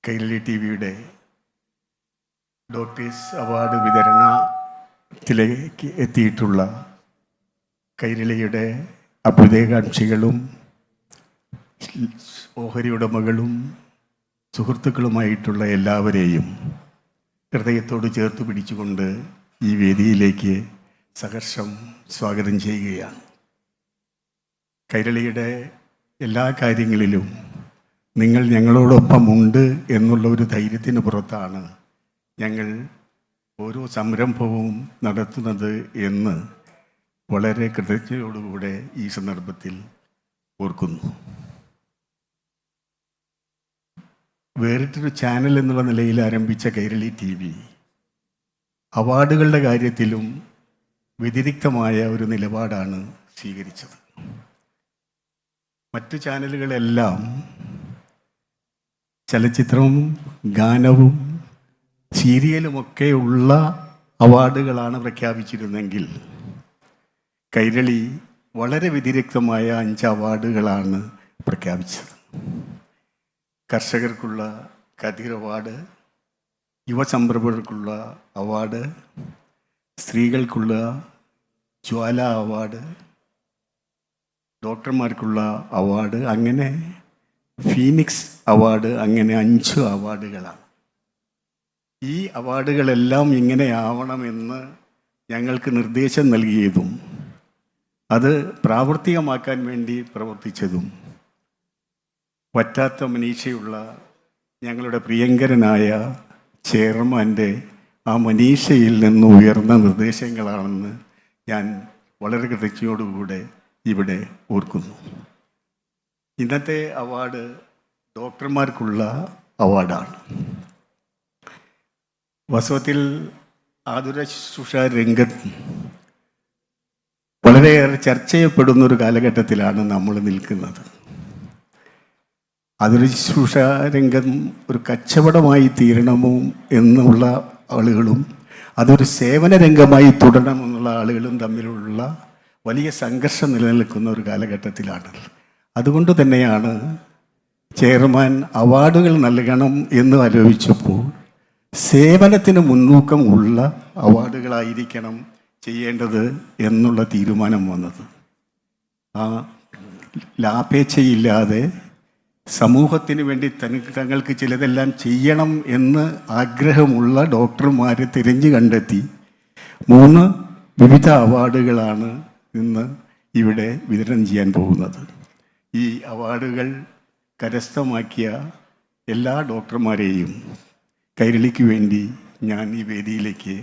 Kairali T വിയുടെ doctors award വിതരണത്തിലേക്ക് എത്തിയിട്ടുള്ള കൈരളിയുടെ അഭ്യുദയകാംക്ഷികളും ഓഹരി ഉടമകളും സുഹൃത്തുക്കളുമായിട്ടുള്ള എല്ലാവരെയും ഹൃദയത്തോട് ചേർത്ത് പിടിച്ചുകൊണ്ട് ഈ വേദിയിലേക്ക് സഹർഷം സ്വാഗതം ചെയ്യുകയാണ്. കൈരളിയുടെ എല്ലാ കാര്യങ്ങളിലും നിങ്ങൾ ഞങ്ങളോടൊപ്പമുണ്ട് എന്നുള്ള ഒരു ധൈര്യത്തിന് പുറത്താണ് ഞങ്ങൾ ഓരോ സംരംഭവും നടത്തുന്നത് എന്ന് വളരെ കൃതജ്ഞതയോടുകൂടെ ഈ സന്ദർഭത്തിൽ ഓർക്കുന്നു. വേറിട്ടൊരു ചാനൽ എന്നുള്ള നിലയിൽ ആരംഭിച്ച കൈരളി ടി വി അവാർഡുകളുടെ കാര്യത്തിലും വ്യതിരിക്തമായ ഒരു നിലപാടാണ് സ്വീകരിച്ചത്. മറ്റു ചാനലുകളെല്ലാം ചലച്ചിത്രവും ഗാനവും സീരിയലുമൊക്കെയുള്ള അവാർഡുകളാണ് പ്രഖ്യാപിച്ചിരുന്നെങ്കിൽ കൈരളി വളരെ വ്യതിരിക്തമായ 5 അവാർഡുകളാണ് പ്രഖ്യാപിച്ചത്. കർഷകർക്കുള്ള കതിർ അവാർഡ്, യുവസംരംഭകർക്കുള്ള അവാർഡ്, സ്ത്രീകൾക്കുള്ള ജ്വാല അവാർഡ്, ഡോക്ടർമാർക്കുള്ള അവാർഡ്, അങ്ങനെ ഫീനിക്സ് അവാർഡ്, അങ്ങനെ 5 അവാർഡുകളാണ്. ഈ അവാർഡുകളെല്ലാം ഇങ്ങനെയാവണമെന്ന് ഞങ്ങൾക്ക് നിർദ്ദേശം നൽകിയതും അത് പ്രാവർത്തികമാക്കാൻ വേണ്ടി പ്രവർത്തിച്ചതും പറ്റാത്ത മനീഷയുള്ള ഞങ്ങളുടെ പ്രിയങ്കരനായ ചെയർമാൻ്റെ ആ മനീഷയിൽ നിന്ന് ഉയർന്ന നിർദ്ദേശങ്ങളാണെന്ന് ഞാൻ വളരെ കൃതജ്ഞതയോടുകൂടെ ഇവിടെ ഓർക്കുന്നു. ഇന്നത്തെ അവാർഡ് ഡോക്ടർമാർക്കുള്ള അവാർഡാണ്. വാസ്തവത്തിൽ ആതുര ശുശ്രൂഷ രംഗത്ത് വളരെയേറെ ചർച്ച ചെയ്യപ്പെടുന്നൊരു കാലഘട്ടത്തിലാണ് നമ്മൾ നിൽക്കുന്നത്. ആതുര ശുശ്രൂഷ രംഗം ഒരു കച്ചവടമായി തീരണമോ എന്നുള്ള ആളുകളും അതൊരു സേവന രംഗമായി തുടരണമെന്നുള്ള ആളുകളും തമ്മിലുള്ള വലിയ സംഘർഷം നിലനിൽക്കുന്ന ഒരു കാലഘട്ടത്തിലാണ്. അതുകൊണ്ട് തന്നെയാണ് ചെയർമാൻ അവാർഡുകൾ നൽകണം എന്ന് ആലോചിച്ചപ്പോൾ സേവനത്തിന് മുൻതൂക്കം ഉള്ള അവാർഡുകളായിരിക്കണം ചെയ്യേണ്ടത് എന്നുള്ള തീരുമാനം വന്നത്. ആ ലാഭേച്ഛയില്ലാതെ സമൂഹത്തിന് വേണ്ടി തങ്ങൾക്ക് ചിലതെല്ലാം ചെയ്യണം എന്ന് ആഗ്രഹമുള്ള ഡോക്ടർമാരെ തിരഞ്ഞു കണ്ടെത്തി 3 വിവിധ അവാർഡുകളാണ് ഇന്ന് ഇവിടെ വിതരണം ചെയ്യാൻ പോകുന്നത്. ഈ അവാർഡുകൾ കരസ്ഥമാക്കിയ എല്ലാ ഡോക്ടർമാരെയും കൈരളിക്ക് വേണ്ടി ഞാൻ ഈ വേദിയിലേക്ക്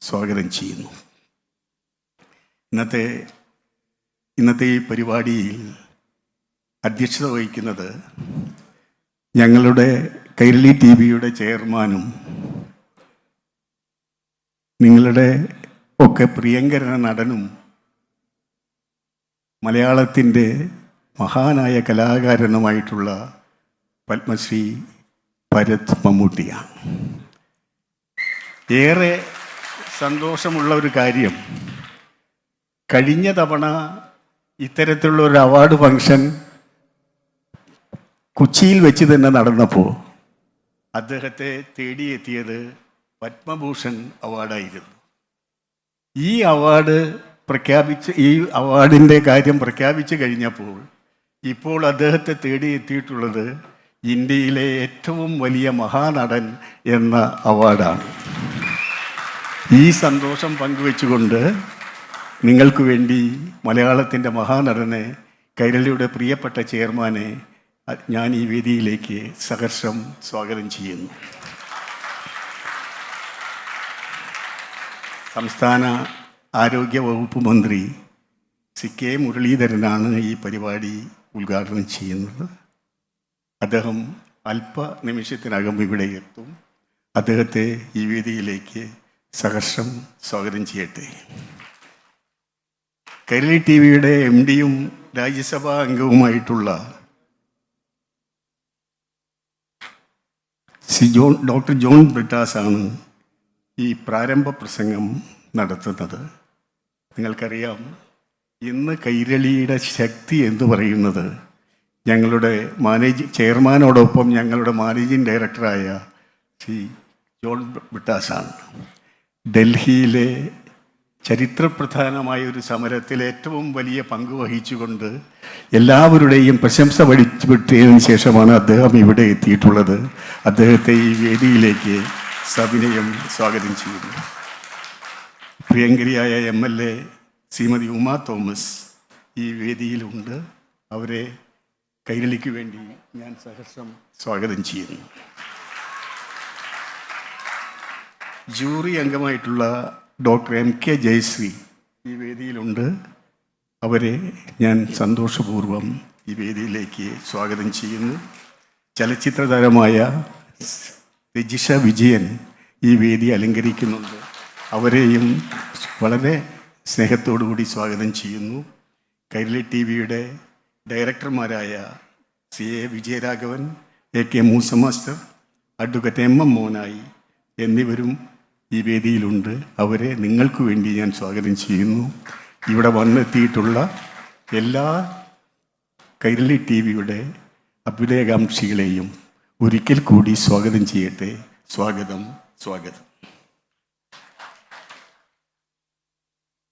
സ്വാഗതം ചെയ്യുന്നു. ഇന്നത്തെ ഈ പരിപാടിയിൽ അധ്യക്ഷത വഹിക്കുന്നത് ഞങ്ങളുടെ കൈരളി ടി വിയുടെ ചെയർമാനും നിങ്ങളുടെ ഒക്കെ പ്രിയങ്കര നടനും മലയാളത്തിൻ്റെ മഹാനായ കലാകാരനുമായിട്ടുള്ള പത്മശ്രീ ഭരത് മമ്മൂട്ടിയാണ്. ഏറെ സന്തോഷമുള്ള ഒരു കാര്യം, കഴിഞ്ഞ തവണ ഇത്തരത്തിലുള്ള ഒരു അവാർഡ് ഫംഗ്ഷൻ കൊച്ചിയിൽ വെച്ച് തന്നെ നടന്നപ്പോൾ അദ്ദേഹത്തെ തേടിയെത്തിയത് പത്മഭൂഷൺ അവാർഡായിരുന്നു. ഈ അവാർഡിൻ്റെ കാര്യം പ്രഖ്യാപിച്ചു കഴിഞ്ഞപ്പോൾ ഇപ്പോൾ അദ്ദേഹത്തെ തേടിയെത്തിയിട്ടുള്ളത് ഇന്ത്യയിലെ ഏറ്റവും വലിയ മഹാനടൻ എന്ന അവാർഡാണ്. ഈ സന്തോഷം പങ്കുവെച്ചുകൊണ്ട് നിങ്ങൾക്ക് വേണ്ടി മലയാളത്തിൻ്റെ മഹാനടനെ, കൈരളിയുടെ പ്രിയപ്പെട്ട ചെയർമാനെ ഞാൻ ഈ വേദിയിലേക്ക് സഹർഷം സ്വാഗതം ചെയ്യുന്നു. സംസ്ഥാന ആരോഗ്യ വകുപ്പ് മന്ത്രി കെ മുരളീധരനാണ് ഈ പരിപാടി ഉദ്ഘാടനം ചെയ്യുന്നത്. അദ്ദേഹം അല്പനിമിഷത്തിനകം ഇവിടെ എത്തും. അദ്ദേഹത്തെ ഈ വേദിയിലേക്ക് സഹർഷം സ്വാഗതം ചെയ്യട്ടെ. കൈരളി ടി വിയുടെ MD-യും രാജ്യസഭാ അംഗവുമായിട്ടുള്ള ഡോക്ടർ ജോൺ ബ്രിട്ടാസാണ് ഈ പ്രാരംഭ പ്രസംഗം നടത്തുന്നത്. നിങ്ങൾക്കറിയാം, ഇന്ന് കൈരളിയുടെ ശക്തി എന്ന് പറയുന്നത് ഞങ്ങളുടെ ചെയർമാനോടൊപ്പം ഞങ്ങളുടെ മാനേജിംഗ് ഡയറക്ടറായ ശ്രീ ജോൺ ബ്രിട്ടാസാണ്. ഡൽഹിയിലെ ചരിത്രപ്രധാനമായ ഒരു സമരത്തിൽ ഏറ്റവും വലിയ പങ്ക് വഹിച്ചുകൊണ്ട് എല്ലാവരുടെയും പ്രശംസ പഠിച്ചുവിട്ടതിന് ശേഷമാണ് അദ്ദേഹം ഇവിടെ എത്തിയിട്ടുള്ളത്. അദ്ദേഹത്തെ ഈ വേദിയിലേക്ക് സവിനയം സ്വാഗതം ചെയ്യുന്നു. പ്രിയങ്കരിയായ MLA ശ്രീമതി ഉമാ തോമസ് ഈ വേദിയിലുണ്ട്. അവരെ കൈരളിക്ക് വേണ്ടി ഞാൻ സഹർഷം സ്വാഗതം ചെയ്യുന്നു. ജൂറി അംഗമായിട്ടുള്ള ഡോക്ടർ MK ജയശ്രീ ഈ വേദിയിലുണ്ട്. അവരെ ഞാൻ സന്തോഷപൂർവ്വം ഈ വേദിയിലേക്ക് സ്വാഗതം ചെയ്യുന്നു. ചലച്ചിത്ര താരമായ രജിഷ വിജയൻ ഈ വേദി അലങ്കരിക്കുന്നുണ്ട്. അവരെയും വളരെ സ്നേഹത്തോടുകൂടി സ്വാഗതം ചെയ്യുന്നു. കൈരളി TV-യുടെ ഡയറക്ടർമാരായ CA Vijayaraghavan, AK Moosa master, advocate MM Monayi എന്നിവരും ഈ വേദിയിലുണ്ട്. അവരെ നിങ്ങൾക്ക് വേണ്ടി ഞാൻ സ്വാഗതം ചെയ്യുന്നു. ഇവിടെ വന്നെത്തിയിട്ടുള്ള എല്ലാ കൈരളി TV-യുടെ അഭ്യുദയകാംക്ഷികളെയും ഒരിക്കൽ കൂടി സ്വാഗതം ചെയ്യട്ടെ. സ്വാഗതം.